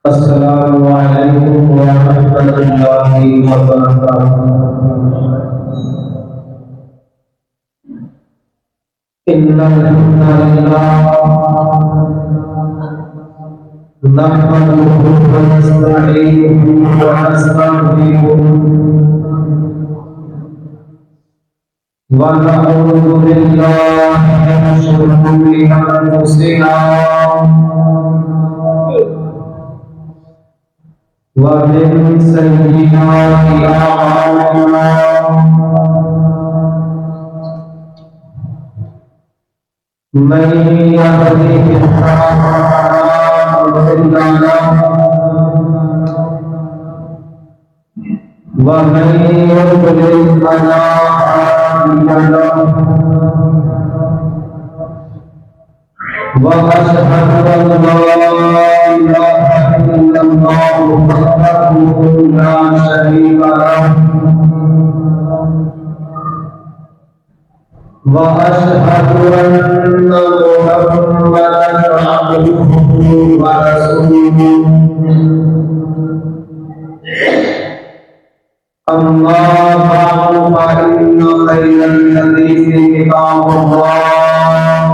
अस्सलामुअलैकुम वरहमतुल्लाहि वबरकातुहू। इन्नल हम्दलिल्लाह नहमदुहु व नस्तईनुहु व नस्तगफिरुहु व नऊज़ु बिल्लाहि मिन शुरूरि अंफुसिना व मिन सय्यिआति अअमालिना। मन यहदिहिल्लाहु फला मुदिल्ल लहु व मन युद्लिल फला हादिय लहु। व अशहदु अन ला इलाहा इल्लल्लाह वहदहु ला शरीका लहु व अशहदु अन्ना मुहम्मदन अब्दुहु व रसूलुहु। अम्मा बअद फ़इन्न खैरल हदीस किताबुल्लाह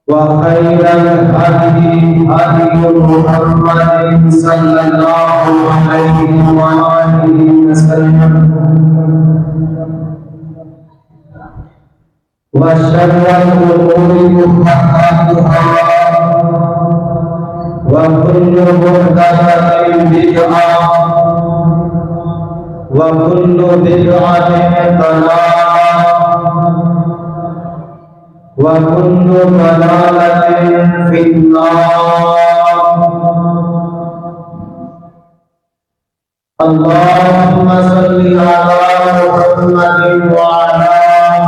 व खैरल हदी हदी मुहम्मदिन सल्लल्लाहु अलैहि व आलिहि वसल्लम व शर्रल उमूरि मुहद्दसातुहा व कुल्लु मुहद्दसतिन बिदअह व कुल्लु बिदअतिन दलालह व कुल्लु दलालतिन फिन्नार। अल्लाहुम्मा सल्लि अला मुहम्मदिन व अला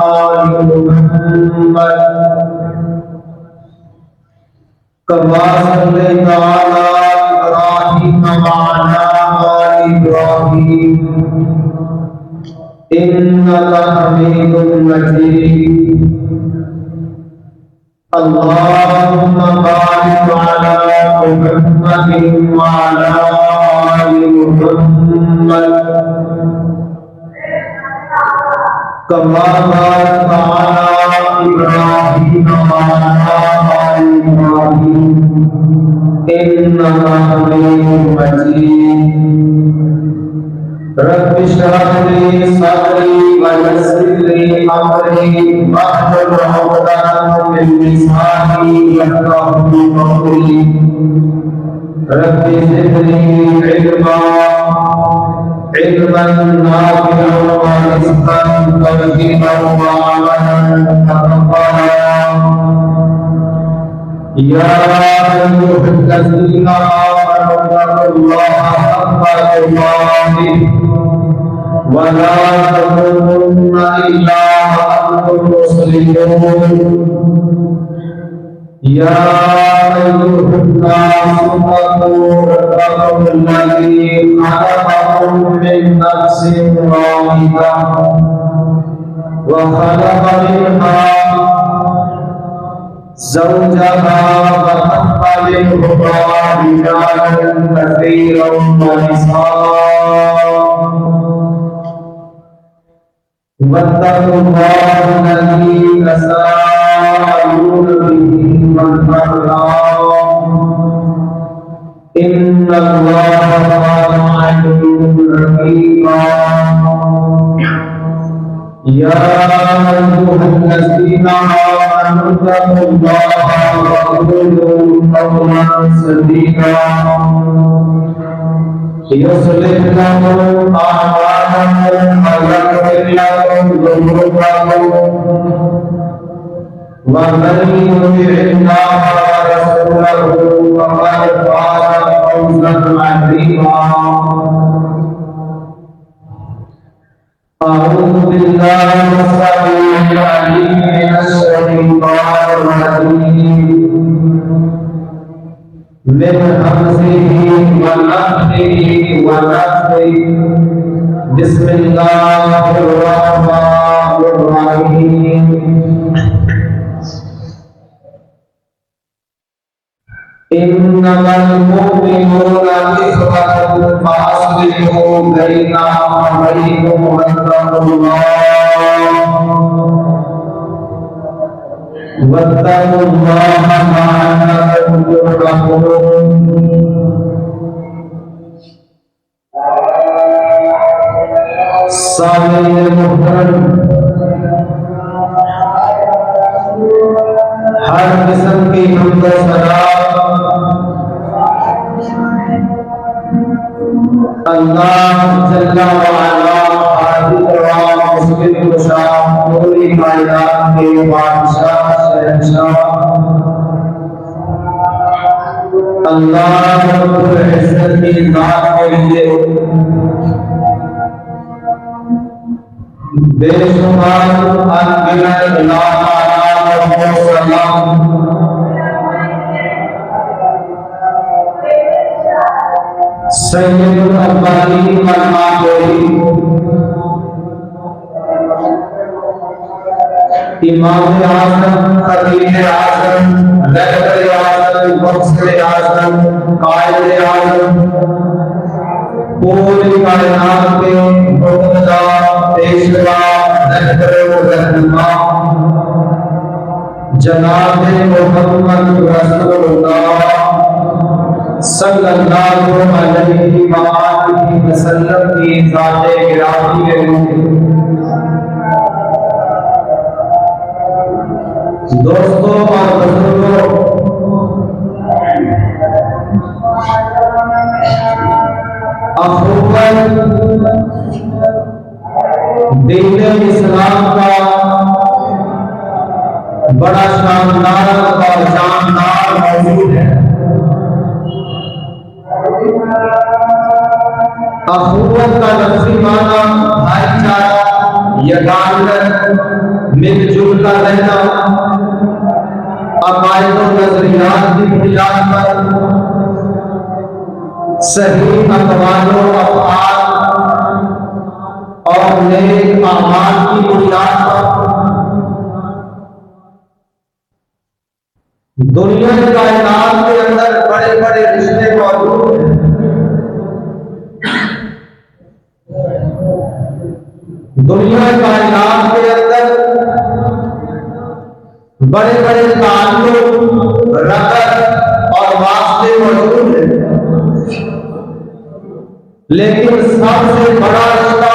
आलि मुहम्मद कमा सल्लैता अला इब्राहीम व अला आलि इब्राहीम इन्नका हमीदुम मजीद। अल्लाहुम्मा बारिक अला मुहम्मदिन व अला आलि मुहम्मद कमा बारकता अला इब्राहीम व अला आलि इब्राहीम इन्नका हमीदुम मजीद। रब्बि इश्रह ली सदरी व यस्सिर ली अमरी वाहलुल उक़दतम मिन लिसानी यफ़क़हू क़ौली। रब्बि ज़िदनी इल्मन नाफ़िअन व रिज़्क़न तय्यिबन व अमलन मुतक़ब्बला। या अय्युहल्लज़ीना आमनू इत्तक़ुल्लाहा हक़्क़ तुक़ातिह व ला तमूतुन्ना इल्ला व अंतुम मुस्लिमून। या अय्युहन्नासु इत्तक़ू रब्बकुमुल्लज़ी खलक़कुम मिन नफ्सिन वाहिदह व खलक़ मिन्हा ज़ौजहा व बस्स मिनहुमा रिजालन कसीरन व निसाअ वत्तक़ुल्लाहल्लज़ी तसाअलून बिही वल अर्हाम इन्नल्लाहा काना अलैकुम रक़ीबा। या अय्युहल्लज़ीना आमनू इत्तक़ुल्लाहा व क़ूलू क़ौलन सदीदा युस्लिह लकुम अअमालकुम व यग़फिर लकुम ज़ुनूबकुम व मन युति'िल्लाह व रसूलहु फ़क़द फ़ाज़ फ़ौज़न अज़ीमा। अऊज़ु बिल्लाहि मिनश शैतानिर रजीम मिन हमज़िही व नफ़्ख़िही व नफ़्ख़िही। बिस्मिल्लाहिर रहमानिर रहीम। इन्नमल मुमिनूना इख्वतुन फास्लिहू बैना अखवैकुम वत्तकुल्लाह लअल्लकुम तुरहमून। सामीन मुहतरम, हर किस्म की हम्द व सना अल्लाह जल्ला व अला हाज़िर व मुस्लिम कुशा पूरी कायनात के बादशाह शहंशाह अल्लाह रब्बुल इज्जत की जात के लिए बेशुमार अनगिनत लाख सलाम सैयदुल अव्वलीन वल आखिरीन इमाम आज़म खलील आज़म रहबर आज़म मुफस्सिर आज़म कायद आज़म पूरी कायनात के मुक़्तदा पेशवा रहबर व रहनुमा जनाब मुहम्मद रसूलुल्लाह सल्लल्लाहु अलैहि वसल्लम की ज़ाते गिरामी के दोस्तों और बुजुर्गों, अखुवत दीन इस्लाम का बड़ा शानदार और जानदार मौजूद है। अखुवत का लफ्ज़ी माना भाईचारा, यगानत, मिलजुल कर रहना, अकायद और नजरियात की बुनियाद पर सही अक़वाल व अफ़आल और नेक अमाल की बुनियाद पर दुनिया कायनात के अंदर बड़े बड़े रिश्ते मौजूद हैं। दुनिया कायनात के अंदर बड़े बड़े ताल्लुक, रकत और वास्ते मौजूद हैं, लेकिन सबसे बड़ा रिश्ता,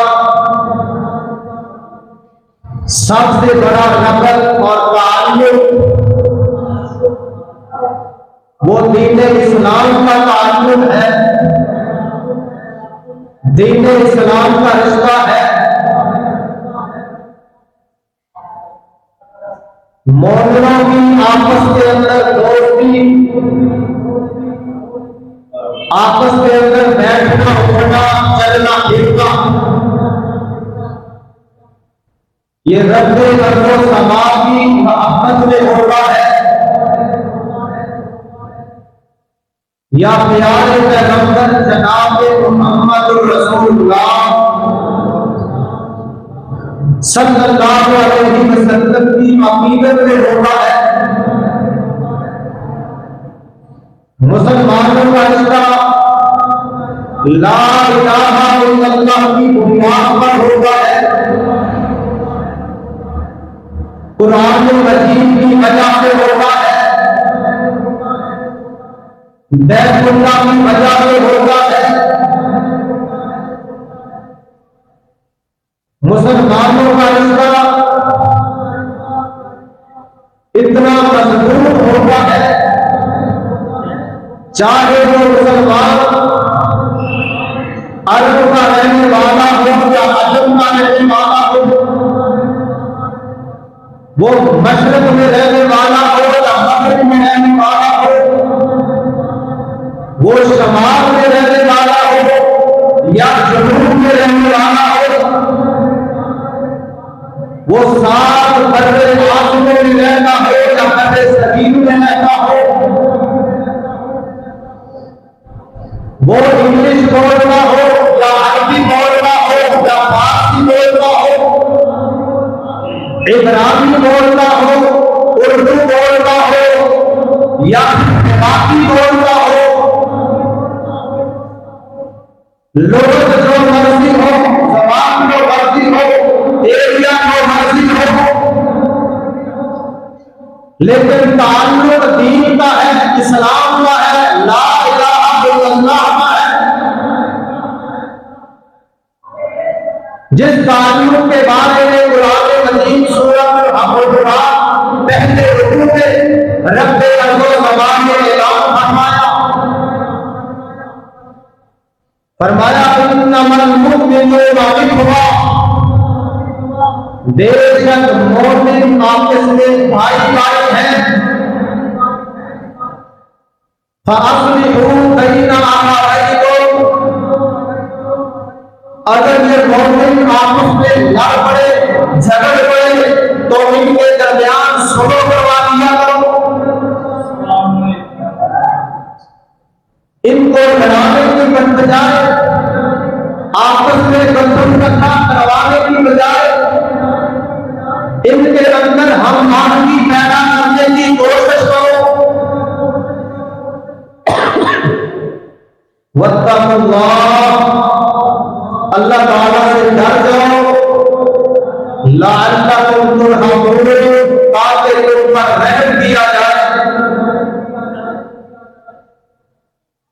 सबसे बड़ा रकत और ताल्लुक वो दीन इस्लाम का ताल्लुक है, दीन इस्लाम का रिश्ता है। मोमिनों की आपस के अंदर दोस्ती, आपस के अंदर बैठना उठना चलना फिरना, ये रब्बे नज़्र समा की मोहब्बत में होता है या प्यारे पैगंबर जनाब मुहम्मद रसूलुल्लाह सल्लल्लाहु अलैहि वसल्लम की अकीदत में होता है। मुसलमानों का रिश्ता ला इलाहा इल्लल्लाह की बुनियाद पर होता है। कुरान मजीद की वजह से होता है, बैतुल्लाह की वजह से होता है। मुसलमानों का रिश्ता इतना मजबूत होता है, चाहे वो मुसलमान अरब का रहने वाला हो या अजम का रहने वाला हो, वो मशरक में रहने वाला हो या मगरिब में रहने वाला हो, वो शमाल में रहने वाला हो या जनूब में रहने वाला हो, वो सात बर्रे आज़म में रहना हो या बर्रे सगीर में रहना हो, वो इंग्लिश बोलना हो या अरबी बोलना हो या फारसी बोलना हो, इब्रानी बोलना हो, उर्दू बोलना हो या फिर बाकी दौर का हो, लोग जो मर्जी हो, जबान जो मर्जी हो, एरिया जो मर्जी हो, लेकिन ताल्लुक दीन का है, इस्लाम का है, ला इलाहा इल्लल्लाह का है। जिस ताल्लुक के बारे में कुरान मजीद सूरह अल-हुजुरात पहले रुकू में रब्बे अर्ज़ व ज़मान ने ऐलान फरमाया इन्नमल मुमिनूना इख्वा, बेशक मोमिन आपस में भाई भाई हैं। फअस्लिहू बैना अख़ावैकुम, अगर ये मोमिन आपस में लड़ पड़े, झगड़ पड़े, तो इनके दरमियान सुलह करवा दिया करो। इनको लड़ाने की बजाय, आपस में गठन कथा करवाने की बजाय, इनके अंदर हम आदमी पैदा करने की कोशिश करो। वत्तकुल्लाह, अल्लाह ताला से डर जाओ। लअल्लकुम तुरहमून, ताकि तुम पर रहम किया जाए।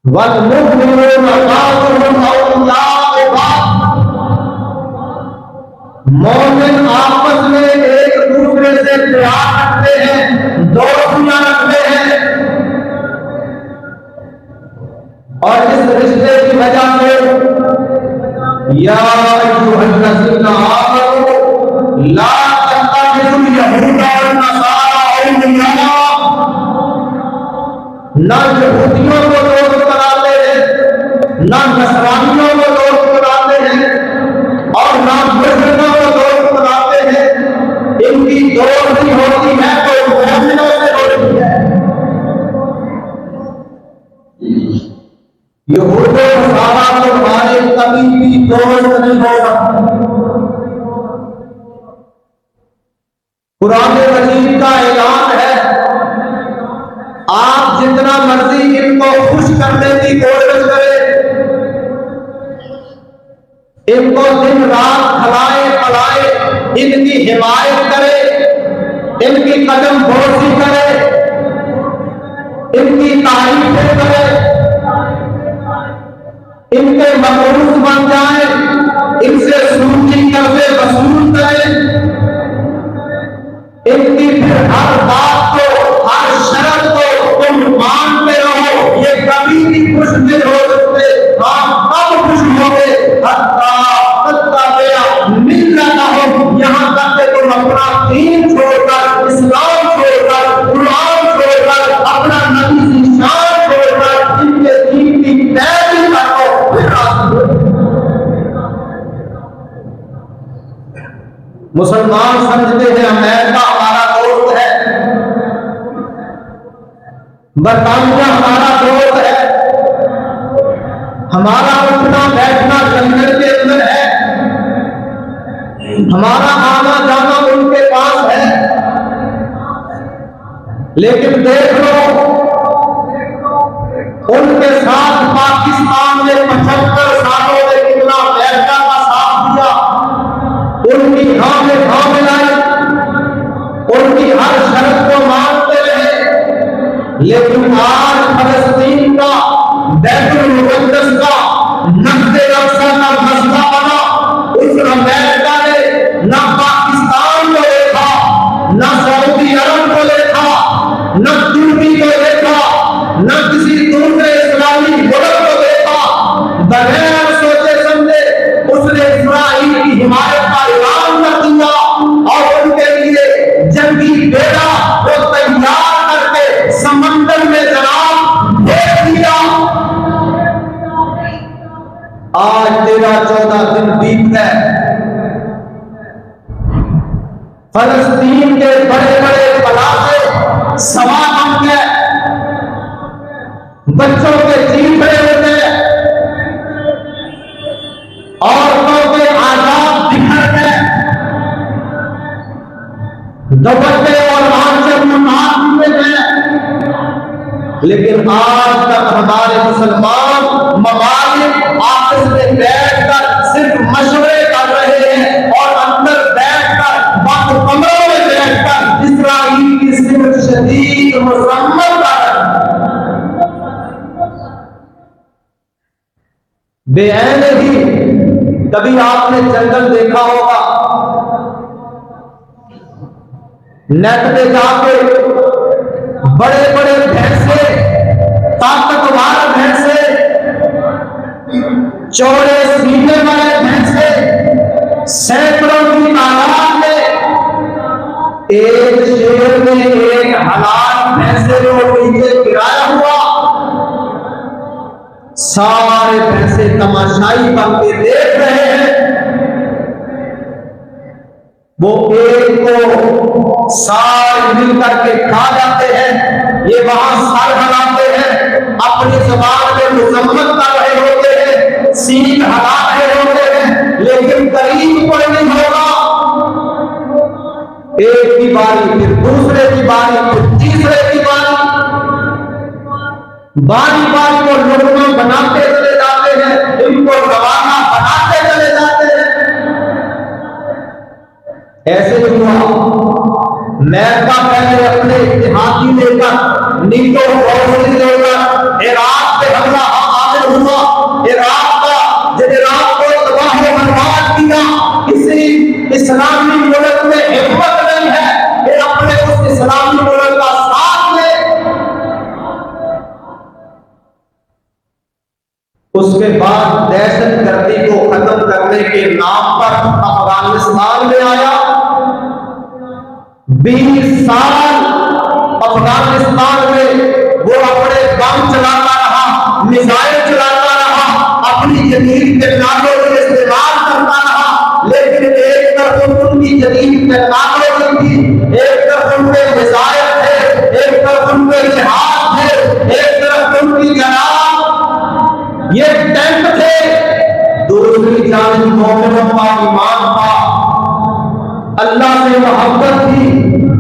वल्मुमिनूना बाज़ुहुम औलियाउ बाज़, मोमिन आपस में एक दूसरे से प्यार रखते हैं, दोस्तियां रखते हैं, और इस रिश्ते की वजह से या अय्युहल्लज़ीना आमनू ला तत्तखिज़ुल यहूदा वन नसारा औलिया, ना यहूदियों को दोस्त बनाते हैं, ना नसरानियों को दोस्त बनाते हैं, और ना मुसलमानों को दोस्त बनाते हैं। इनकी दोस्ती होती है तो मोमिनों से होती है। यहूद और नसारा तो हमारे कभी भी दोस्त नहीं हो सकते। कुरान मजीद का ऐलान है, आप जितना मर्जी इनको खुश करने की कोशिश करें, इनको दिन रात खलाए पलाए, इनकी हिमायत करे, इनकी कदम बोसी करे, इनकी तारीफें करे, इनके मकरूज बन जाए, इनसे सूची कर्जे वसूल करे, इनकी फिर हर बात को, हर शर्त को तुम मानते रहो, ये कभी भी खुश नहीं हो सकते। आप कब खुश होगे? यहाँ तक कि तुम अपना दीन छोड़कर, इस्लाम छोड़कर, कुरान छोड़कर, अपना नबी की शान छोड़कर इनके दीन की पैरवी करो, फिर मुसलमान समझते हैं अमेरिका हमारा दोस्त है, बरतानिया हमारा दोस्त है, हमारा उठना बैठना जंगल के अंदर है, हमारा आना जाना उनके पास है। लेकिन देख लो, उनके साथ पाकिस्तान ने 75 सालों में कितना अमेरिका का साथ दिया, उनकी हाँ में हाँ मिलाई, उनकी हर शर्त को मानते रहे। लेकिन आज फलस्तीन का, बैतुल मुक़द्दस का, नक़्शे अक़सा का मसला बना, उस अमेरिका ने न पाकिस्तान को देखा, न सऊदी अरब को देखा, न तुर्की को देखा, न किसी दूसरे इस्लामी मुल्क को देखा। बगैर सोचे समझे उसने इस्राइल की हिमायत का ऐलान कर दिया और उनके लिए जंगी बेड़ा वो तैयार करके समंदर में जनाब भेज दिया। आज 13-14 दिन बीत गए, फलस्तीन के बड़े बड़े पलासे सवा बन गए, बच्चों के चीखड़े होते, औरतों के आजाद बिखर गए, दुपट्टे और आंचल में मार दिए गए, लेकिन आज तक हमारे मुसलमान ममालिक आपस में बैठकर सिर्फ मशवरे कर रहे हैं और अंदर बैठकर बंद कमरों में बैठकर इस्राईल की सिर्फ शदीद मजम्मत कर रहे हैं। बेऐन ही कभी आपने जंगल देखा होगा, नेट पे जाके बड़े बड़े भैंसे, ताकतवर भैंसे, चौड़े सीने वाले भैंसे, सैकड़ों की तादाद में एक शेर में एक हलाल भैंसे को नीचे गिराया हुआ, सारे भैंसे तमाशाई बन के देख रहे हैं। वो एक को सारे मिलकर के खा जाते हैं, ये वहां सर हिलाते हैं, अपनी जुबान में मुजम्मत कर रहे होते हैं, सींग हिला रहे होते हैं, लेकिन करीब कोई नहीं होगा। एक की बारी, फिर दूसरे की बारी, फिर तीसरे की बारी, बारी बारी को लोगों बनाते चले जाते हैं, इनको रवाना बनाते चले जाते हैं। ऐसे ही हुआ, अमेरिका पहले अपने इतिहादी लेकर, नीटो पॉलिसी लेकर इराक पे हमला आमिर हुआ। इराक को तबाह बर्बाद किया। किसी इस्लामी मुल्क में हिम्मत नहीं है कि अपने उस इस्लामी मुल्क का साथ ले। उसके बाद दहशतगर्दी को खत्म करने के नाम पर अफगानिस्तान में आया। 20 साल अफगानिस्तान में वो अपने बम चलाता रहा, मिसाइल चलाता रहा, अपनी जदीद टेक्नोलॉजी इस्तेमाल करता रहा, लेकिन एक तरफ उनकी जदीद टेक्नोलॉजी थी, एक तरफ उनके मिसाइल थे, एक तरफ उनके जहाज थे, एक तरफ उनकी जनाब ये टैंक थे, दूसरी जानिब मोमिनों का ईमान था, अल्लाह से मोहब्बत थी।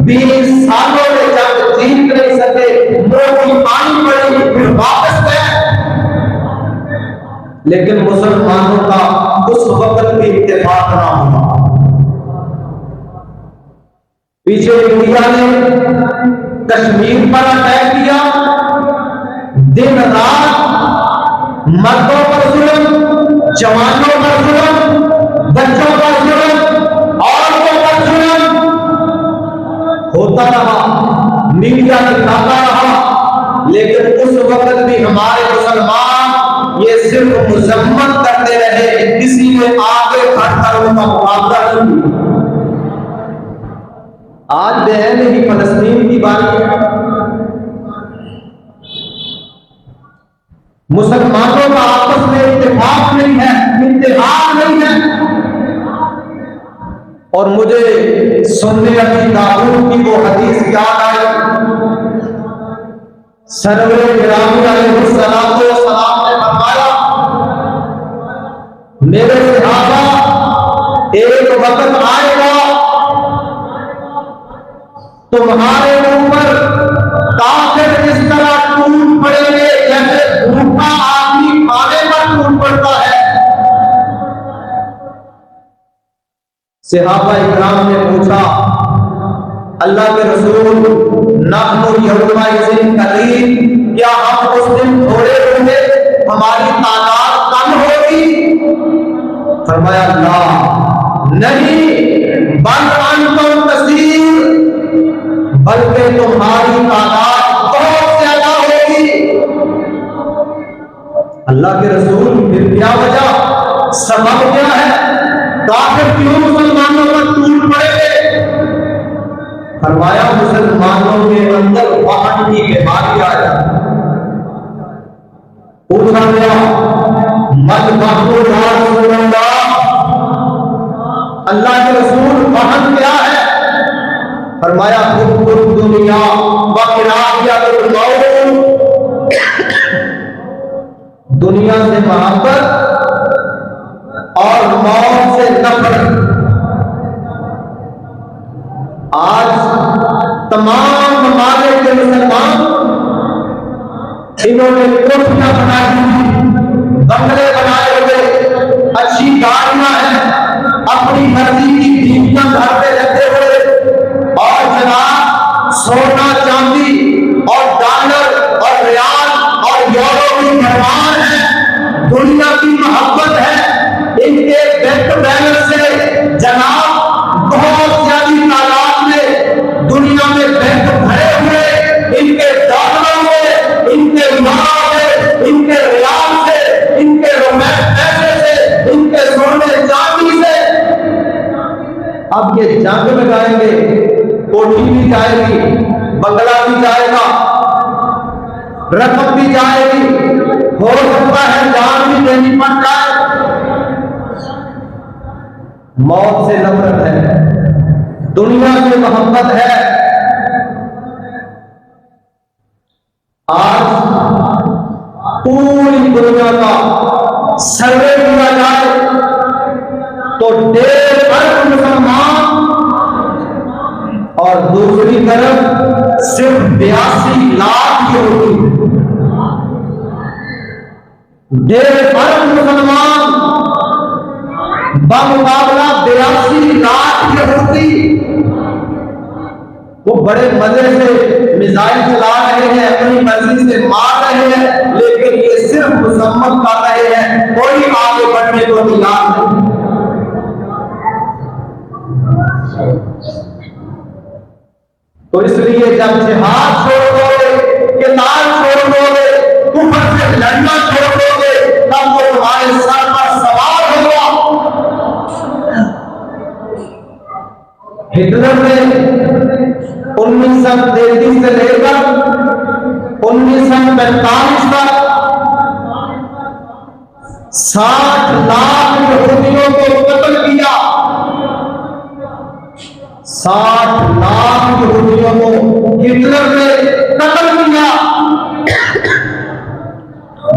20 सालों में जब जीत नहीं सके, मोटी पानी पड़ी, फिर वापस गए। लेकिन मुसलमानों का उस वक्त भी इत्तेफाक ना हुआ। पीछे इंडिया ने कश्मीर पर अटैक किया, दिन रात मर्दों पर जुल्म, जवानों पर जुल्म, बच्चों पर जुल्म, औरतों पर जुल्म होता रहा, मीडिया दिखाता रहा। लेकिन उस वक्त भी हमारे मुसलमान ये सिर्फ मुजम्मत करते रहे, किसी ने आगे बढ़कर उनका मुकाबला नहीं किया। आज बहन ही फलस्तीन की बारी है। मुसलमानों का आपस में इत्तेफाक नहीं है, इत्तेहाद नहीं है। और मुझे सुनने अभी दाऊद की वो हदीस याद आई, सरवरे गिरामी अलैहिस्सलाम ने फरमाया, मेरे सहाबा, एक वक्त आएगा तुम्हारे ऊपर काफिर इस तरह टूट पड़ेंगे जैसे भूखा आदमी खाने पर टूट पड़ता है। सहाबा इकराम ने पूछा, अल्लाह के रसूल, नहनु यौमइज़िन कलील, क्या हम उस दिन थोड़े होंगे, हमारी तादाद कम होगी? फरमाया नहीं, बल अंतुम कसीर, बल्कि तुम्हारी तादाद बहुत ज्यादा होगी। अल्लाह के रसूल, फिर क्या वजह, सबब क्या है, काफिर क्यों मुसलमानों पर टूट पड़ेंगे? फरमाया, मुसलमानों के अंदर वहन की बीमारी आ जाती। पूछा गया, मत महमूद अल्लाह के रसूल, वहन क्या है? फरमाया, दुनिया दुनिया से मोहब्बत और मौत से नफरत। आज तमाम ममालिक के मुसलमान इन्होंने कोठियां बनाई हुई, बंगले बनाए हुए, अच्छी गाड़ियां हैं, अपनी मर्जी की बीवियां घर पे रखे हुए, और जनाब सोना चांदी और डॉलर और रियाल और यूरो की भरमार है, दुनिया की मोहब्बत है। इनके बैंक बैलेंस से जनाब बहुत ज्यादा तादाद में दुनिया में बैंक भरे हुए, इनके डॉलरों में, इनके यूरो में, इनके रियाल से, इनके रोमैन पैसे से, इनके सोने चांदी से। अब ये जंग में जाएंगे, कोठी भी जाएगी, बंगला भी जाएगा, रकम भी जाएगी, हो सकता है जान भी देनी पड़ जाए। मौत से नफरत है, दुनिया से मोहब्बत है। आज पूरी दुनिया का सर्वे किया जाए तो 1.5 अरब मुसलमान और दूसरी तरफ सिर्फ 82 लाख यहूदी। 1.5 अरब मुसलमान बमुकाबला 82 लाख यहूदी। वो बड़े मजे से मिसाइल चला रहे हैं, अपनी मर्जी से मार रहे हैं, लेकिन ये सिर्फ मुसम्मत कर रहे हैं, कोई आगे बढ़ने को तैयार नहीं। तो इसलिए जब जिहाद छोड़ दोगे, किताब छोड़ दोगे, कुफर से लड़ना छोड़ दोगे, तब वो तुम्हारे सर पर सवार होगा। हिटलर ने 1933 से लेकर 1945 तक 60 लाख यहूदियों को कत्ल किया। 60 लाख यहूदियों को हिटलर ने कत्ल किया।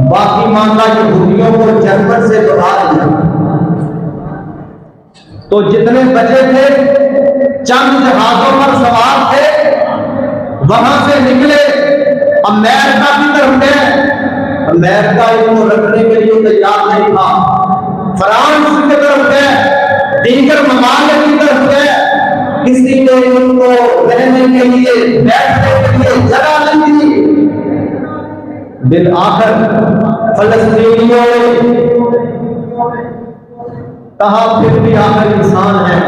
बाकी मामला यहूदियों को जर्मन से बुला दिया। तो जितने बचे थे चंद जहाजों पर सवार थे, वहां से निकले, अमेरिका की तरफ गए। अमेरिका इनको रखने के लिए तैयार नहीं था। फ्रांस की तरफ गए, दीगर ममालिक की तरफ गए, किसी ने इनको रहने के लिए, बैठने के लिए जगह नहीं दी। बिल आखिर फलस्तीनियों ने कहा फिर भी आखिर इंसान है,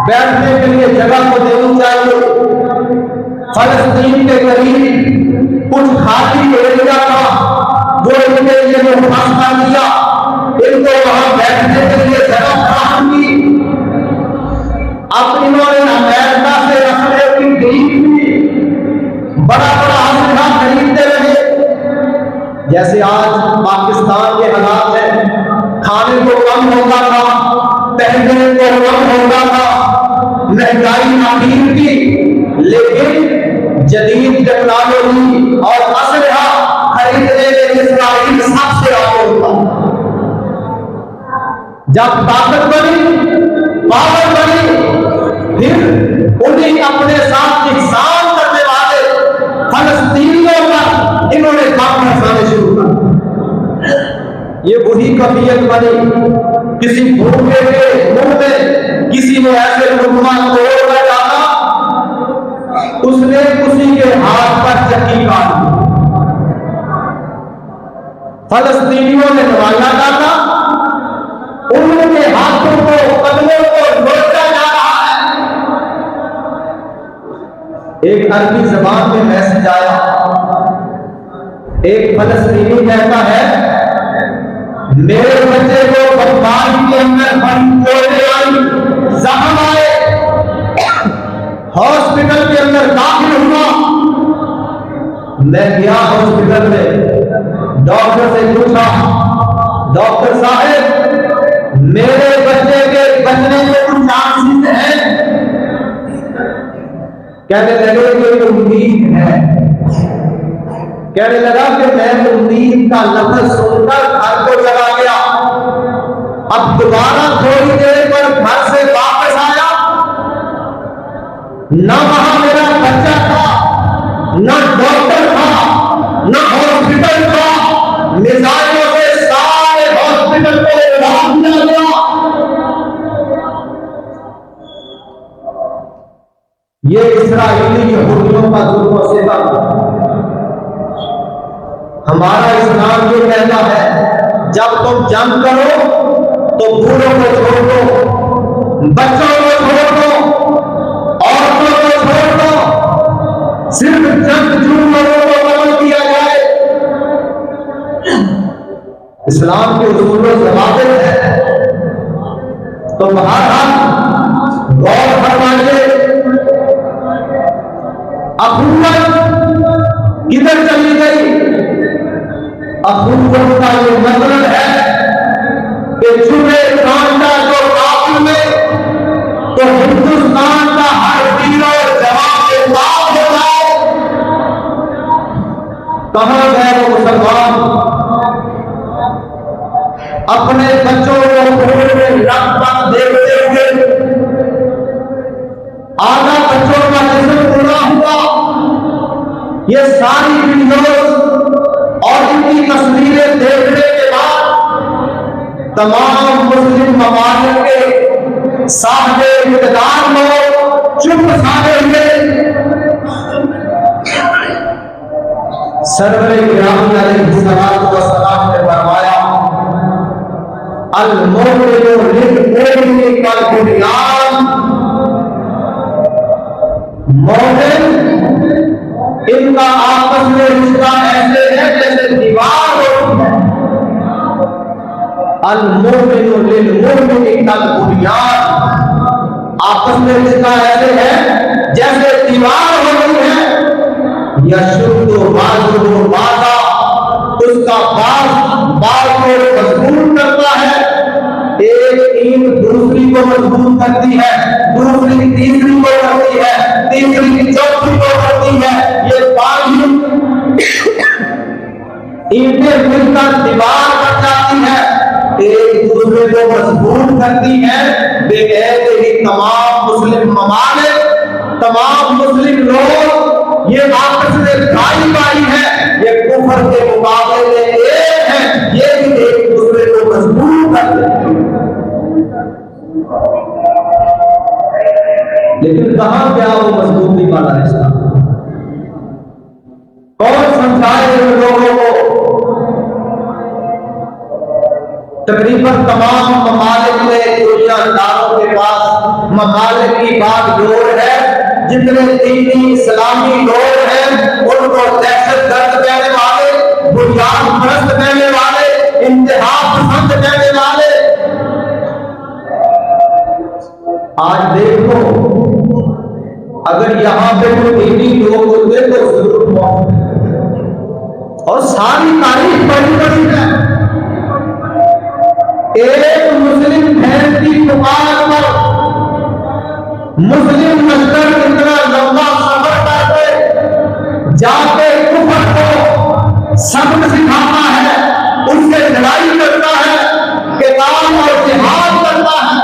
बैठने के लिए जगह को देनी चाहिए। फलस्तीन के करीब कुछ खाली एरिया था, जो इनके लिए मुफ्त कर दिया, इनको वहां बैठने के लिए जगह फराहम की। अब इन्होंने अमेरिका से असले की खरीद की, बड़ा बड़ा असला खरीदते रहे। जैसे आज पाकिस्तान के हालात हैं, खाने को कम होता था, पहनने को कम होता था, महंगाई अमीर की, लेकिन जदीद टेक्नोलॉजी और असलहा खरीदने में इस्राइल सबसे आगे होता। जब ताकत बनी, पावर बनी, फिर उन्हें अपने साथ इहसान करने वाले फलस्तीनियों पर इन्होंने काम बरसाने शुरू कर। ये वही कफियत बनी, किसी भूखे के मुंह में किसी ने ऐसे लुकमा तोड़ डाला, उसने उसी के हाथ पर चक्की काट दी। फलस्तीनियों ने नवाया डाला, उनके हाथों को, कदमों को नोचा जा रहा है। एक अरबी जबान में मैसेज आया, एक फलस्तीनी कहता है मेरे बच्चे को बमबारी के अंदर बम फोड़ने आई, जख्म आए, हॉस्पिटल के अंदर दाखिल हुआ। मैं गया हॉस्पिटल में, डॉक्टर से पूछा, डॉक्टर साहब मेरे बच्चे के बचने के कुछ चांसेस हैं? कहने लगे कि उम्मीद है। कहने लगा कि मैं उम्मीद का लफ्ज सुनकर घर को चला गया। अब दोबारा थोड़ी देर पर घर से वापस आया, न वहां मेरा बच्चा था, न डॉक्टर था, मिसाइलों से सारे हॉस्पिटल को उड़ा दिया गया। ये इस्राएली यहूदियों का जुल्म और सितम। हमारा इस्लाम ये कहता है जब तुम जंग करो तो बूढ़ों को छोड़ दो, बच्चों को छोड़ दो, औरतों को छोड़ दो, सिर्फ जंगजू लोगों को कत्ल किया जाए। इस्लाम के उसूलों से वाकिफ है। तो बहरहाल गौर फरमाइए, अखुवत किधर चली गई? अखुवत का ये मतलब है कि चुने कांटा जो काबुल में, तो हिंदुस्तान का हर वीर और जवान के साथ हो जाए। कहां गए वो मुसलमान? अपने बच्चों को खून में रक्त देखते हुए आधा बच्चों का जिस्म पूरा हुआ। ये सारी वीडियोस और इनकी तस्वीरें देखने के बाद तमाम मुस्लिम ममालिक के साहबे इक़्तिदार लोग चुप साधे हुए। सरवरे गिरामी अलैहिस्सलातु वस्सलाम ने फरमाया, अल मोमिनु लिल-मोमिनि कल बुनियान। मोमिन इनका आपस में रिश्ता ऐसे है जैसे दीवार होती है। अल मोमिनु लिल-मोमिनि कल बुनियान। आपस में रिश्ता ऐसे है जैसे दीवार होती है। यशुद्दु बाज़ुहु बाज़ा, उसका बाज़ को मजबूत करता है। एक ईंट दूसरी को मजबूत करती है, दूसरी तीसरी को करती है, तीसरी चौथी को करती है। ये पांच ईंटें मिलकर दीवार बन जाती है, एक दूसरे को मजबूत करती है। बेहद ही तमाम मुस्लिम ममालिक, तमाम मुस्लिम लोग ये आपस में भाई भाई है, ये कुफर के मुकाबले में एक है, ये भी एक दूसरे को मजबूत करते हैं। लेकिन कहां गया वो मजबूती वाला रिश्ता? कौन समझाए उन लोगों को? तकरीबन तमाम ममालिक में, दुनियादारों के पास ममालिक की बात जोर है। जितने दीनी इस्लामी लोग हैं उनको दहशतगर्द कहने वाले, बुनियाद परस्त कहने वाले, इंतहा पसंद कहने वाले। आज देखो, अगर यहां पे कोई दीनी लोग होते तो जरूर और सारी तारीफ बड़ी बड़ी है। एक मुस्लिम बहन की पुकार पर मुस्लिम लश्कर इतना लंबा सफर करके जाके कुफर को सबक सिखाता है, उससे लड़ाई करता है, किताब और जिहाद करता है।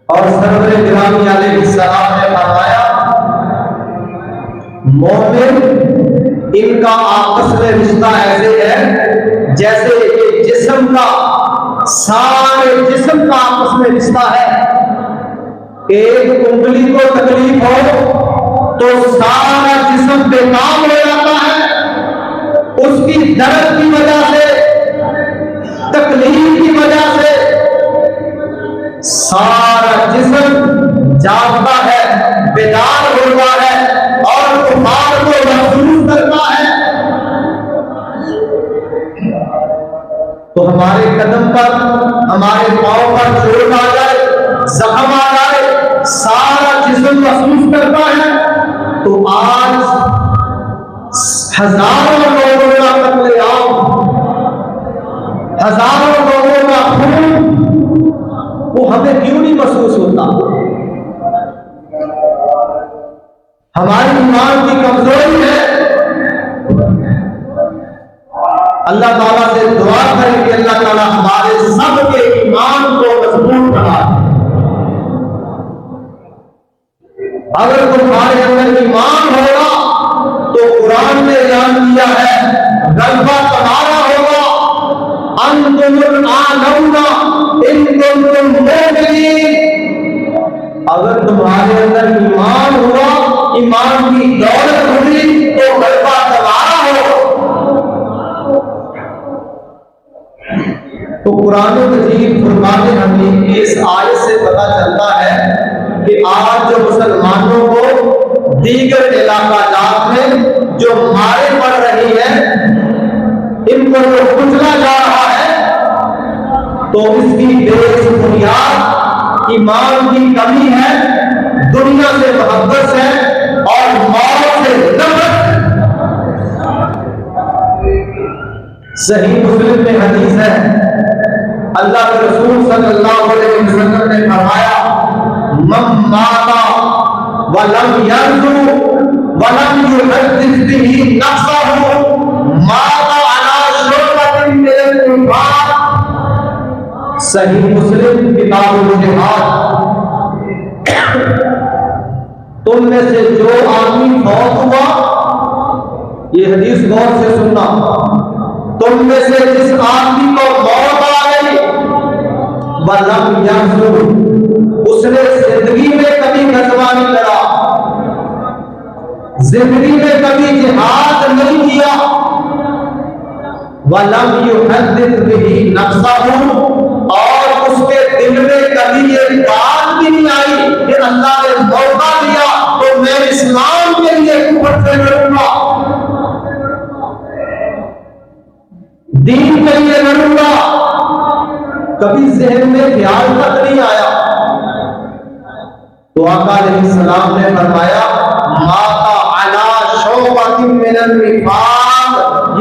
और सरवरे गिरामी अलैहिस्सलाम ने फरमाया, मोमिन इनका आपस में रिश्ता ऐसे है जैसे ये जिस्म का, सारे जिस्म का आपस में रिश्ता है। एक उंगली को तकलीफ हो तो सारा जिस्म बेकाम हो जाता है। उसकी दर्द की वजह से, तकलीफ की वजह से सारा जिस्म जागता है, बेदार होता है और कुफार को महसूस करता है। तो हमारे कदम पर, हमारे पांव पर चोट आ जाए, जख्म आ जाए, सारा जिस्म महसूस करता है। तो आज हजारों लोगों का कत्लेआम, हजारों लोगों का खून, वो हमें क्यों नहीं महसूस होता? हमारी ईमान की कमजोरी है। अल्लाह ताला से दुआ करें कि अल्लाह ताला हमारे सबके ईमान को मजबूत बना। अगर तुम्हारे अंदर ईमान होगा तो कुरान ने ऐलान किया है गलबा तुम्हारा होगा, अंतुमुल आलौना इन कुंतुम मुमिनीन। अगर तुम्हारे अंदर ईमान हुआ, ईमान की दौलत हुई तो गलबा तुम्हारा होगा। तो कुरान मजीद फुरकान हमीद की इस आयत से पता चलता है कि आज जो मुसलमानों को दीगर इलाकाजात में जो मारे पड़ रही है, इनको जो कुचला जा रहा है, तो इसकी बेस बुनियाद ईमान की कमी है, दुनिया से मोहब्बत है और मौत से नफरत। सही मुस्लिम में हदीस है, अल्लाह के रसूल सल्लल्लाहु अलैहि वसल्लम ने फरमाया मम माता वलम यरजु वलम युहद्दिस बिही नफ्सहु माता अला शुरबतिन मिनल निफाक। सही मुस्लिम किताबुल जिहाद। तुम में से जो आदमी फौत हुआ, ये हदीस गौर से सुनना, तुम में से जिस आदमी को मौत आ गई, वलम यरजु, उसने जिंदगी में कभी गज़वा नहीं लड़ा, जिंदगी में कभी जिहाद नहीं किया, वलम युहद्दिस बिही नफ्सहु, और उसके दिल में कभी ये बात भी नहीं आई कि अल्लाह ने मौका दिया तो मैं इस्लाम के लिए कुफर से लड़ूंगा, दीन के लिए लड़ूंगा, कभी ज़हन में ख्याल तक नहीं आया। तो आका अलैहिस्सलाम ने फरमाया माता अला शौबतिन मिनल निफाक,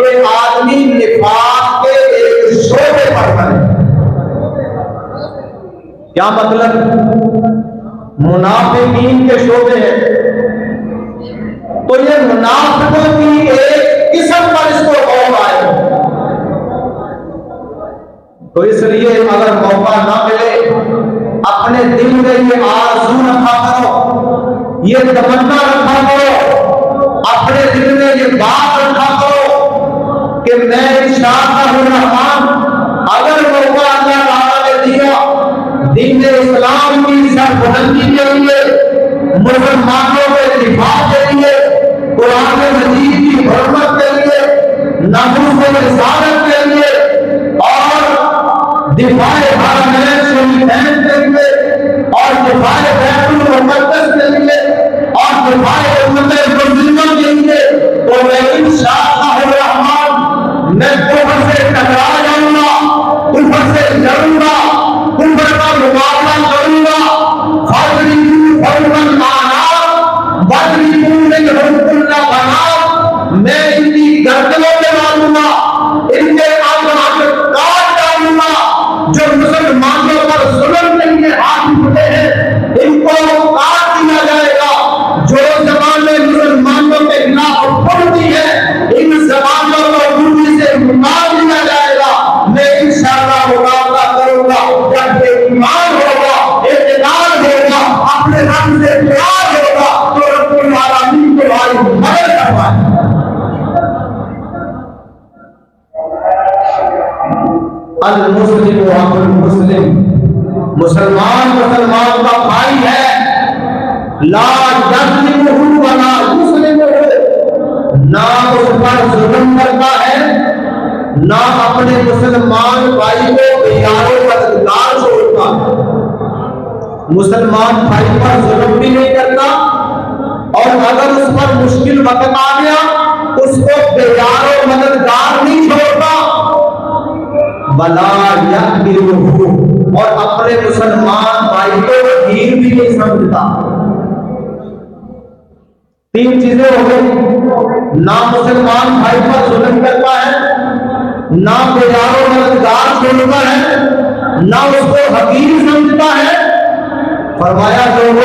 ये आदमी निफाक के एक शोबे पर है। क्या मतलब? मुनाफिकीन के शोबे हैं, तो ये मुनाफिकों की एक किस्म पर इसको खौफ आए। तो इसलिए अगर मौका ना मिले, अपने दिल में ये आरज़ू रखा करो, ये तमन्ना रखा करो, अपने दिल में ये बात रखा करो कि मैं इंशाअल्लाह अगर मौका अल्लाह ताला ने दिया दीन इस्लाम की सरबुलंदी के लिए, मुसलमानों के दिफा के लिए, कुरान मजीद की हुर्मत के लिए, नबूवत व रिसालत के लिए और दिफाए हरमैन शरीफैन के लिए और दिफाए बैतुल मुक़द्दस के लिए और दिफाए उम्मत मुस्लिमा के लिए, तो मैं इंशाअल्लाह रहमान मैं कुफर से टकरा जाऊंगा, कुफर से लड़ूंगा, कुफर का मुकाबला करूंगा। मैं इनकी गर्दनों पे मारूंगा, इनके आंख काट डालूंगा। जो मुसलमानों पर जुल्म के लिए हाथ उठे हैं, इनको काट दिया जाएगा। जो जमाने मुसलमानों के खिलाफ उठती है, इन जमानों को दूरी से निकाल दिया जाएगा। मैं इंशाअल्लाह मुकाबला करूंगा। जब ये ईमान होगा, इत्तेदाल होगा, अपने रब से प्यार होगा, तो रब्बुल आलमीन तुम्हारी मदद करवाए। अल मुस्लिम अखुल मुस्लिम, मुसलमान मुसलमान का भाई है। ला यज़लिमुहु व ला युज़लिमुहु, ना उस पर जुल्म करता है, ना अपने मुसलमान भाई को बेयारो मददगार छोड़ता। मुसलमान भाई पर जुल्म भी नहीं करता, और अगर उस पर मुश्किल वक्त आ गया, उसको बेयारो मददगार नहीं छोड़ता। वला यक़दिरुहु, और अपने मुसलमान भाई को वकील भी नहीं समझता। तीन चीजें हो गई, ना मुसलमान भाई पर जुल्म करता है, ना बेयारो मददगार छोड़ता है, ना उसको हकीम समझता है। फरमाया जो हो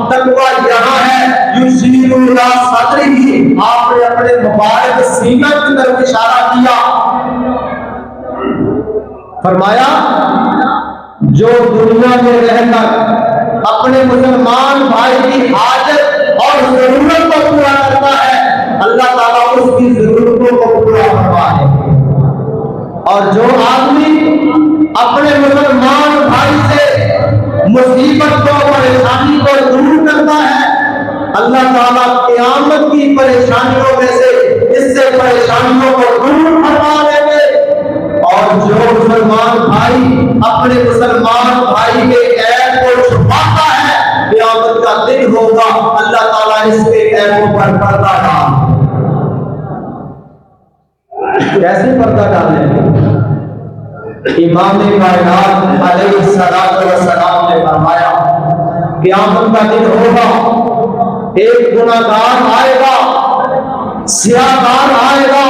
तकवा यहाँ है, युशीरु इला सदरिही, आपने अपने मुबारक सीना की तरफ इशारा किया। फरमाया जो दुनिया में रहकर अपने मुसलमान भाई की हाजत और मुसीबत को, परेशानी को दूर करता है। अल्लाह ताला क़यामत की परेशानियों में से इससे परेशानियों को दूर करवा देंगे। और जो मुसलमान भाई अपने मुसलमान भाई के ऐब को छुपाता है, क़यामत का दिन होगा अल्लाह ताला इसके ऐबों पर पर्दा डाल। कैसे पर्दा डालेंगे? इमाम कायनात अलैहिस्सलातु वस्सलाम ने फरमाया, क़यामत का दिन होगा, एक गुनाहगार आएगा, सियाहकार आएगा,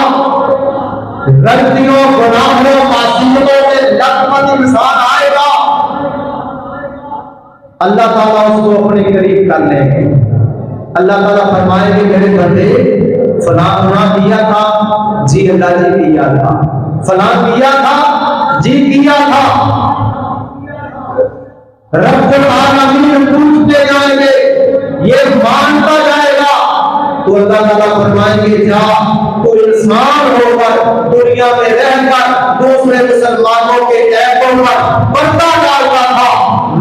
गलतियों, गुनाहों, मासूमियतों में लथपथ इंसान आएगा। अल्लाह ताला उसको अपने करीब कर लेंगे। अल्लाह ताला फरमाएंगे, मेरे बंदे फलां गुनाह किया था, जी अल्लाह जी किया था, फलां किया था, जी किया था। रब्बुल आलमीन पूछते जाएंगे, ये मानता जाएगा, तो अल्लाह ताला फरमाएंगे, जा तू इंसान होकर दुनिया में रहकर दूसरे मुसलमानों के ऐबों पर पर्दा डालता था,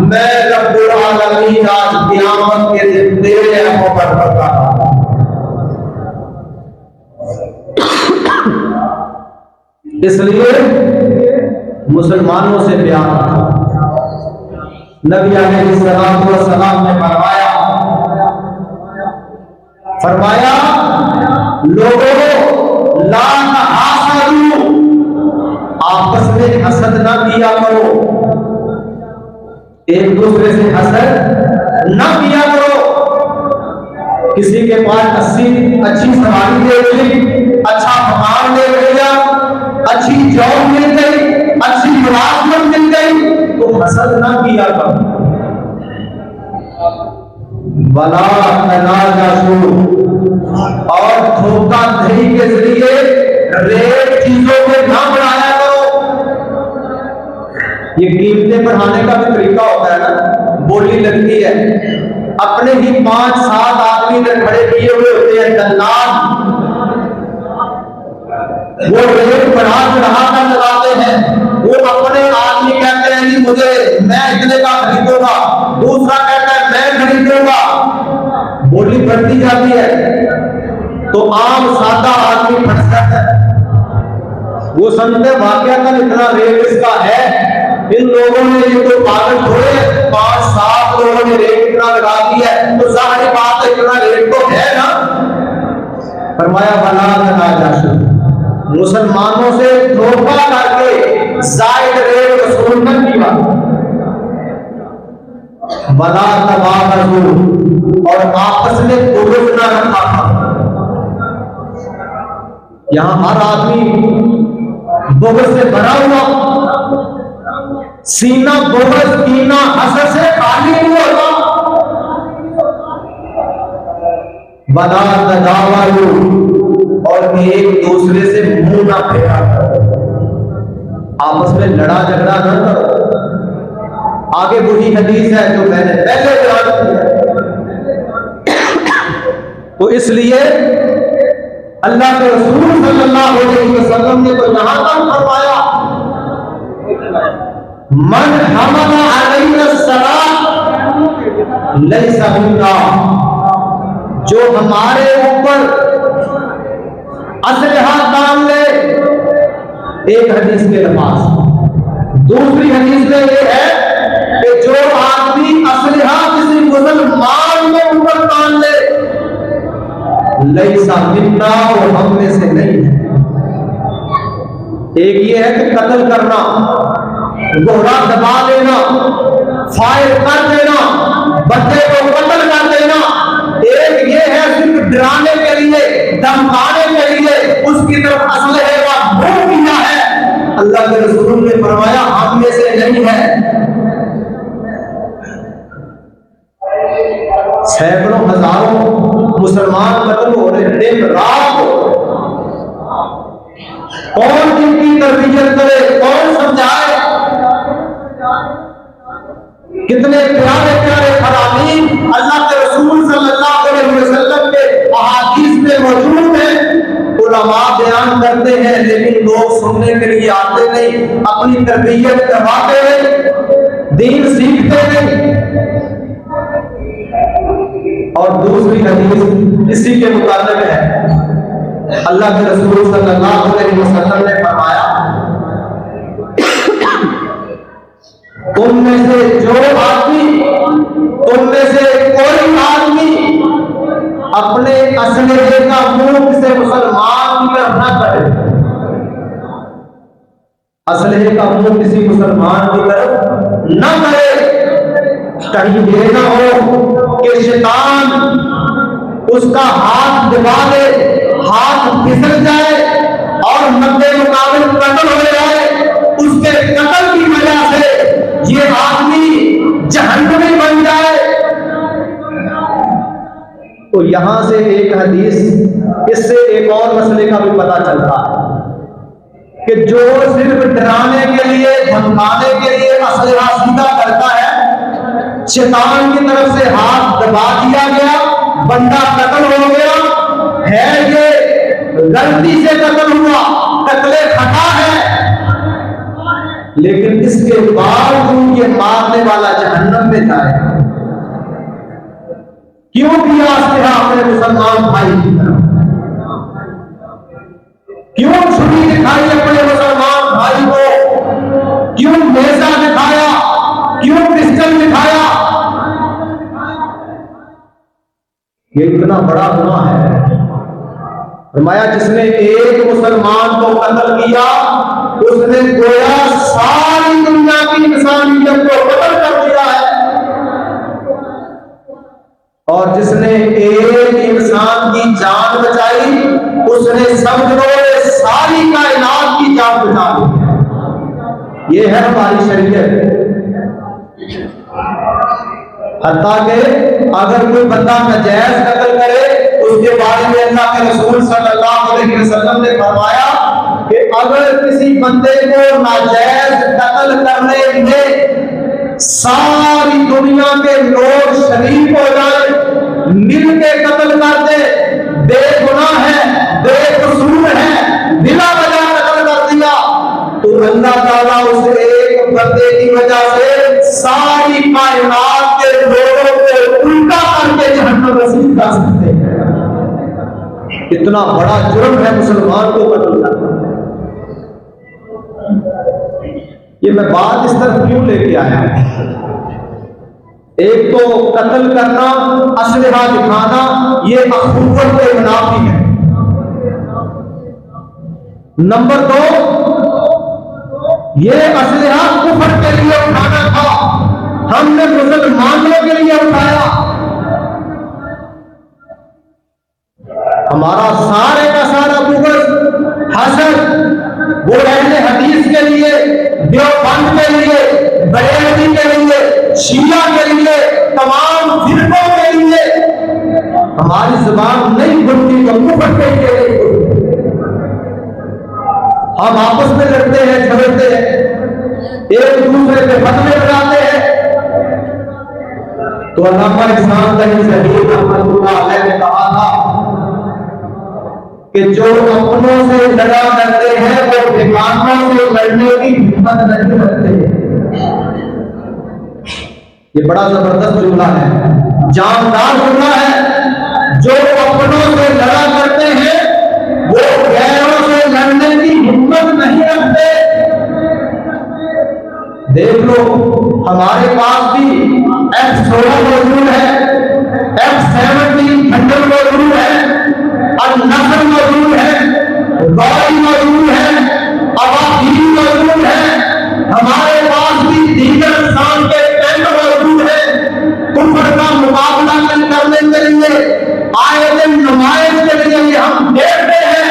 मैं रब्बुल आलमीन आज क़यामत के दिन तेरे ऐबों पर पर्दा डालूंगा। इसलिए मुसलमानों से प्यार। नबी अलैहिस्सलातु वस्सलाम ने फरमाया, लोगों ला तहासदू, आपस में हसद ना किया करो, एक दूसरे से हसद ना किया करो। किसी के पास अच्छी सवारी ले गई, अच्छा मकान ले लिया, अच्छी जॉब मिल गई, अच्छी मुलाजमत मिल गई, तो हसद ना किया करो। वला तनाजशू, और धोखाधड़ी के जरिए रेट चीजों में ना बढ़ाया करो। ये कीमतें बढ़ाने का भी तरीका होता है ना, बोली लगती है, अपने ही 5-7 आदमी ने खड़े किए हुए होते हैं दलाल, वो रेट बढ़ा चढ़ा कर लगाते हैं। वो अपने आदमी कहते हैं कि मुझे, मैं इतने का खरीदूंगा, दूसरा कहता है मैं खरीदूंगा, बोली बढ़ती जाती है तो आम सादा आदमी फंसता है। वो समझते वाकई इतना रेट इसका है, इन लोगों ने ये तो पागल थोड़े, 5-7 लोगों ने रेट इतना लगा दिया है, तो जाहिर बात है इतना रेट तो है ना। फरमाया वला तनाजशू, मुसलमानों से धोखा करके जायद रेट वसूलने की बात। वला तबागजू, और आपस में बुग़्ज़ न रखा था। यहां हर आदमी बुग़्ज़ से भरा हुआ, सीना बुग़्ज़, कीना, हसद से खाली नहीं होता। वला तदावरू, और एक दूसरे से मुंह ना फेरा करो, आपस में लड़ा झगड़ा न करो। आगे वही हदीस है जो मैंने पहले बयान किया। तो इसलिए अल्लाह के रसूल सल्लल्लाहु अलैहि वसल्लम ने तो यहां तक फरमाया, मन हमला अलैना सलात लैसा मिन्ना, जो हमारे ऊपर असलहा तान ले। एक हदीस के लफाज, दूसरी हदीस में ये है कि जो आदमी असलहा किसी मुसलमान के ऊपर तान ले, लैसा मिन्ना, वो हम में से नहीं है। एक ये है कि कत्ल करना, गोला दबा देना, फायर कर देना, बच्चे को कत्ल कर देना। एक ये है सिर्फ डराने के लिए, धमकाने के लिए उसकी तरफ असलहे का मुंह किया है। अल्लाह के रसूल ने फरमाया हम में से नहीं है। सैकड़ों हजारों मुसलमान कत्ल हो रहे दिन रात। कौन इनकी तरबियत करे, कौन समझाए? कितने प्यारे प्यारे फरामीन अल्लाह के रसूल सल्लल्लाहु अलैहि वसल्लम के अहादीस में मौजूद हैं, उलमा बयान करते हैं, लेकिन लोग सुनने के लिए आते नहीं, अपनी तरबियत करवाते नहीं, दीन सीखते नहीं। और दूसरी हदीस इसी के मुताबिक है। अल्लाह के रसूल सल्लल्लाहु अलैहि वसल्लम ने फरमाया, तुम में से कोई आदमी अपने असलहे का मुंह से मुसलमान की तरफ न करे। असलहे का मुंह किसी मुसलमान की तरफ न करे। कहीं ये ना हो कि शैतान उसका हाथ दबा दे, हाथ फिसल जाए और मद्दे मुकाबिल कत्ल हो जाए। उसके कत्ल की वजह से ये आदमी जहन्नमी बन जाए। तो यहां से एक हदीस, इससे एक और मसले का भी पता चलता है कि जो सिर्फ डराने के लिए, धमकाने के लिए असलहा सीधा करता है, शैतान की तरफ से हाथ दबा दिया गया, बंदा कत्ल हो गया है। ये गलती से कत्ल हुआ, कत्ले खता है, लेकिन इसके बावजूद ये मारने वाला जहन्नम में जाएगा। क्यों किया असलहा अपने मुसलमान भाई की तरफ? क्यों छुरी दिखाई अपने मुसलमान भाई को? क्यों नेजा दिखाया? क्यों पिस्टल दिखाया? ये इतना बड़ा गुनाह है। फरमाया जिसने एक मुसलमान को कत्ल किया, उसने गोया सारी दुनिया की इंसानियत को कत्ल कर दिया है। और जिसने एक इंसान की जान बचाई, उसने समझो सारी कायनात की जान बचा दी। ये है हमारी शरीयत। हत्ता के अगर कोई बंदा नाजायज कत्ल करे, उसके बारे में अल्लाह के रसूल सल्लल्लाहु अलैहि वसल्लम ने फरमाया कि अगर किसी बंदे को नाजायज कत्ल करने में सारी दुनिया के लोग शरीक हो जाए, मिल के कत्ल कर दे, बेगुनाह है, बेकसूर है, बिला वजह कत्ल कर दिया, तो अल्लाह ताला उस एक बंदे की वजह से सारी कायनात के लोगों को उल्टा करके जहन्नम रसीद कर सकते हैं। इतना बड़ा जुर्म है मुसलमान को कत्ल करना। ये मैं बात इस तरफ क्यों लेके आया? एक तो कत्ल करना, असलहा दिखाना, ये अखुवत के मुनाफी है। नंबर 2, ये असलहा कुफर के लिए उठाना था, हमने मुसलमानों के लिए उठाया। हमारा सारे का सारा बुग़्ज़, हसद वो अहले हदीस के लिए, देवबंद के लिए, बरेलवी के लिए, शिया के लिए, तमाम फिरकों के लिए, हमारी जुबान नहीं खुलती तो कुफर के लिए। हम आपस में लड़ते हैं, झगड़ते हैं, एक दूसरे पे फतवे लगाते हैं। तो अल्लामा इस्लाम कहीं सही रहमतुल्लाह अलैह ने कहा था कि जो अपनों से लड़ा करते हैं वो बेगानों से लड़ने की हिम्मत नहीं रखते। ये बड़ा जबरदस्त जुमला है, जानदार जुमला है। जो अपनों से लड़ा करते हैं वो गैरों से लड़ने की हिम्मत नहीं रखते। देख लो, हमारे पास भी F-16 मौजूद है, F-17 थंडर मौजूद है, अल-नसर मौजूद है, गौरी मौजूद है, अवाहीन मौजूद है। हमारे पास भी दीगर शान के टैंक मौजूद है। कुफर का मुकाबला करने के लिए, आए दिन नुमाइश के लिए हम देखते हैं,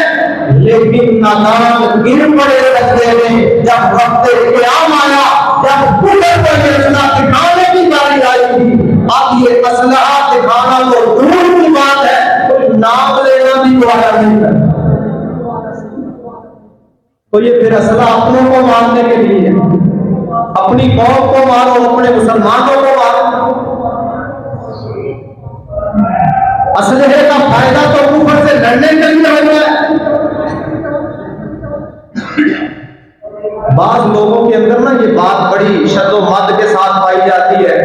लेकिन नाकाम गिर पड़े रस्ते में। जब वक्त क़याम आया, जब कुफर को असलहा दिखाने की बारी आई थी, अब ये असलहा दिखाना तो दूर की बात है, कोई नाम लेना भी दोबारा नहीं करता। तो ये फिर असलहा अपनों को मारने के लिए, अपनी कौम को मारो, अपने मुसलमानों को मारो। असलहे का फायदा तो कुफर से लड़ने के लिए हो गया। बाज लोगों के अंदर ना ये बात बड़ी शद्दो मद के साथ पाई जाती है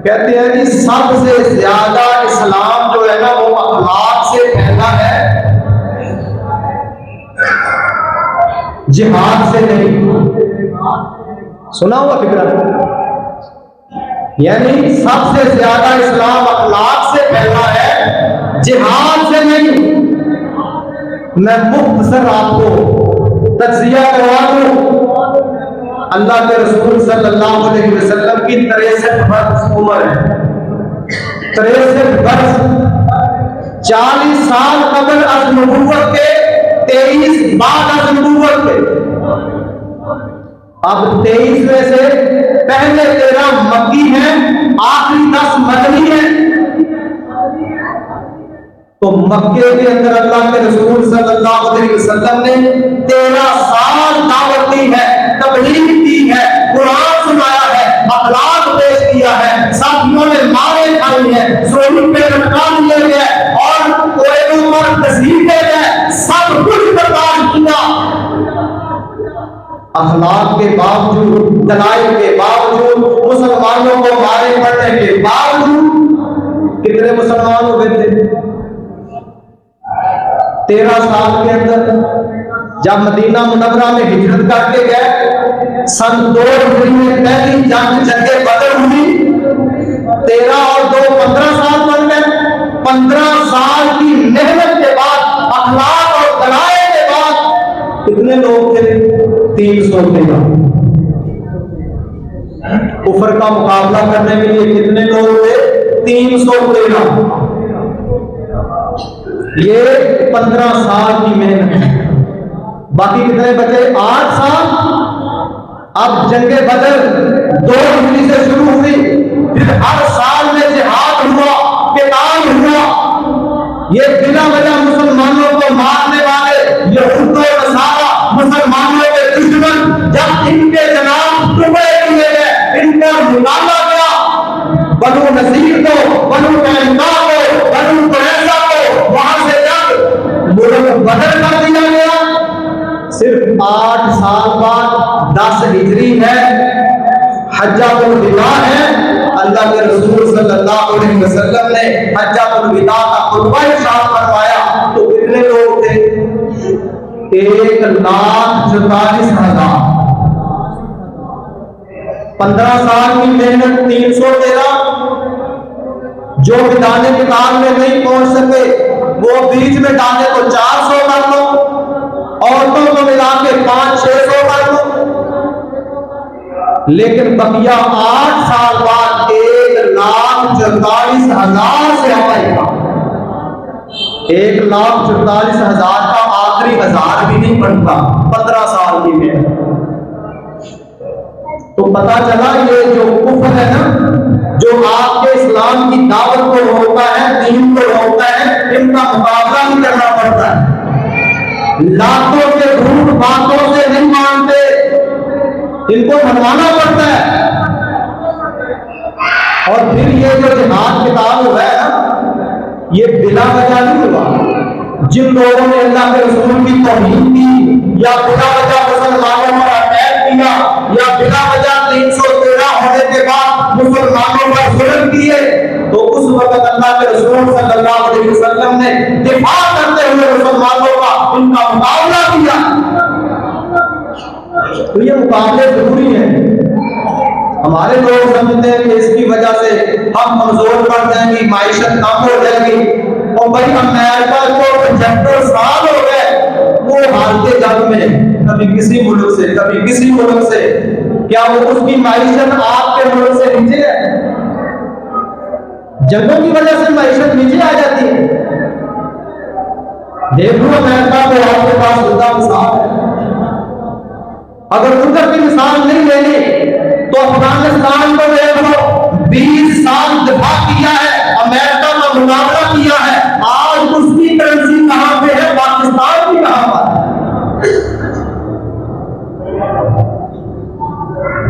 कहते हैं कि सबसे ज्यादा इस्लाम जो है ना वो अखलाक से फैला है, जिहाद से नहीं। सुना हुआ फिक्र? यानी सबसे ज्यादा इस्लाम अखलाक से फैला है, जिहाद से नहीं। मैं मुख्तसर आपको तज्जिया करवा दूं। अल्लाह के रसूल सल्लल्लाहु अलैहि वसल्लम की 63 वर्ष उम्र है, 63 वर्ष, 40 साल कबल अज़ नबुव्वत के, 23 बाद अज़ नबुव्वत के। अब 23 में से पहले 13 मक्की हैं, आखिरी 10 मदनी हैं। तो मक्के के अंदर अल्लाह के रसूल सल्लल्लाहु अलैहि वसल्लम ने 13 साल दावत दी है, तबलीग की है, कुरान सुनाया है, अखलाक पेश किया है, साथियों ने मारे खाई है, सोनी पे लटका दिए गए और कोयलों पर तस्वीरें गए, सब कुछ बर्बाद किया। अखलाक के बावजूद, दलाइल के बावजूद, मुसलमानों को मारे पड़ने के बावजूद कितने मुसलमान हो गए थे? 13 साल के अंदर जब मदीना मुनव्वरा में हिजरत करके गए, सन 2 हिजरी में पहली जंग बदर हुई। 13 और 2 15 साल बन गए। 15 साल की मेहनत के बाद, अखलाक और दलाइल के बाद कितने लोग थे? 313। कुफर का मुकाबला करने के लिए कितने लोग थे? 313। ये 15 साल की मेहनत है। बाकी कितने बचे? 8 साल। अब जंगे बदर 2 हिजरी से शुरू हुई, फिर हर साल में जिहाद हुआ, किताल हुआ। ये बिना वजह मुसलमानों को मारने वाले यहूद और नसारा, मुसलमानों के दुश्मन, जब इनके जनाब टुकड़े किए गए, इनको निकाला गया। बनु नसीर को, बनु कैनुका को, बनु कुरैज़ा को वहां से जब बदर कर दिया गया। सिर्फ 8 साल बाद 10 हिजरी है, हज्जातुल विदा है। अल्लाह के रसूल सल्लल्लाहु अलैहि वसल्लम ने हज्जातुल विदा का खुतबा इरशाद फरमाया तो कितने लोग थे? 1,44,000। 15 साल की मेहनत 313। जो दाने किताब में नहीं पहुंच सके वो बीच में डाले तो 400 कर लो, औरतों को मिला के 500-600 कर लो। लेकिन बकिया 8 साल बाद 1,44,000 से आएगा। 1,44,000 का आखिरी 1000 भी नहीं बनता 15 साल की मेहनत। तो पता चला ये जो कुफ्र है ना, जो आपके इस्लाम की दावत को रोकता है, दीन को रोकता है, इनका मुकाबला भी करना पड़ता है। लाखों के झूठ बातों से नहीं मानते, इनको मनवाना पड़ता है। और फिर ये जो जिहाद किताब हुआ है ना, ये बिला वजह नहीं हुआ। जिन लोगों ने अल्लाह के रसूल की तौहीन की, या बिला वजह मुसलमानों पर अटैक किया, या बिला वजह 313 होने के बाद मुसलमानों पर जुल्म किए, तो उस वक्त अल्लाह के रसूल सल्लल्लाहु अलैहि वसल्लम ने दिफा करते हुए मुसलमानों का उनका मुकाबला किया। तो ये मुकाबले जरूरी है। हमारे लोग समझते हैं कि इसकी वजह से हम कमजोर पड़ जाएंगे, माइशत कम हो जाएगी। और भाई अमेरिका को 75 साल हो गए वो हारते जंग में, कभी किसी मुल्क से, कभी किसी मुल्क से। क्या वो उसकी माइशत आपके मुल्क से नीचे है? जंगों की वजह से माइशत नीचे आ जाती है। देख लो अमेरिका को, आपके पास उनका मिसाल है। अगर उधर की मिसाल नहीं लेनी तो अफगानिस्तान को देख लो, 20 साल दिफा किया है, अमेरिका का मुकाबला किया है। आज उसकी करेंसी कहां पे है? पाकिस्तान की कहां पर?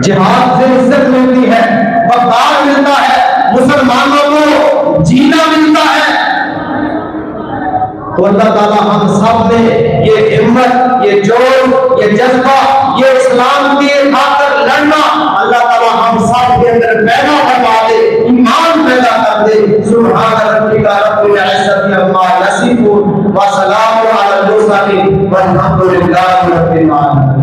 जिहाद से इज्जत मिलती है, वक़ार मिलता है, मुसलमानों को जीना मिलता है। तो अल्लाह ताला हम सब ने ये हिम्मत, ये जोश, ये जज्बा, ये इस्लाम की खातिर लड़ना अल्लाह ताला हम सब के अंदर पैदा करवा दे। व सलामुन अलल मुरसलीन वल्हम्दुलिल्लाहि रब्बिल आलमीन।